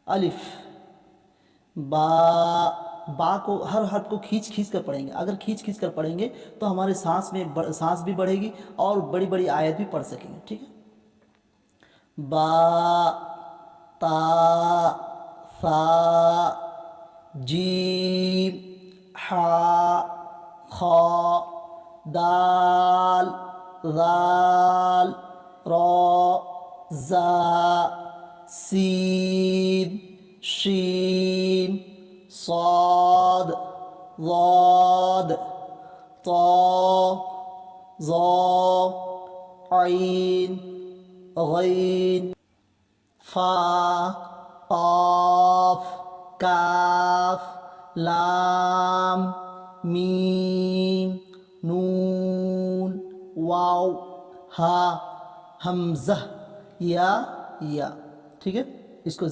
अलिफ, बा, बा को हर हर्फ को खींच खींच कर पढ़ेंगे। अगर खींच खींच कर पढ़ेंगे तो हमारे सांस भी बढ़ेगी और बड़ी बड़ी आयत भी पढ़ सकेंगे। ठीक है। बा, ता, सा, जीम, हा, खा, दाल, ज़ाल, रा, ज़ा, सीन, शीन, साद, ज़ाद, ता, ज़ा, ऐन, गैन, फा, क़ाफ, काफ, लाम, मीम, नून, वाव, हा, हमज़ा, या। ठीक है। इसको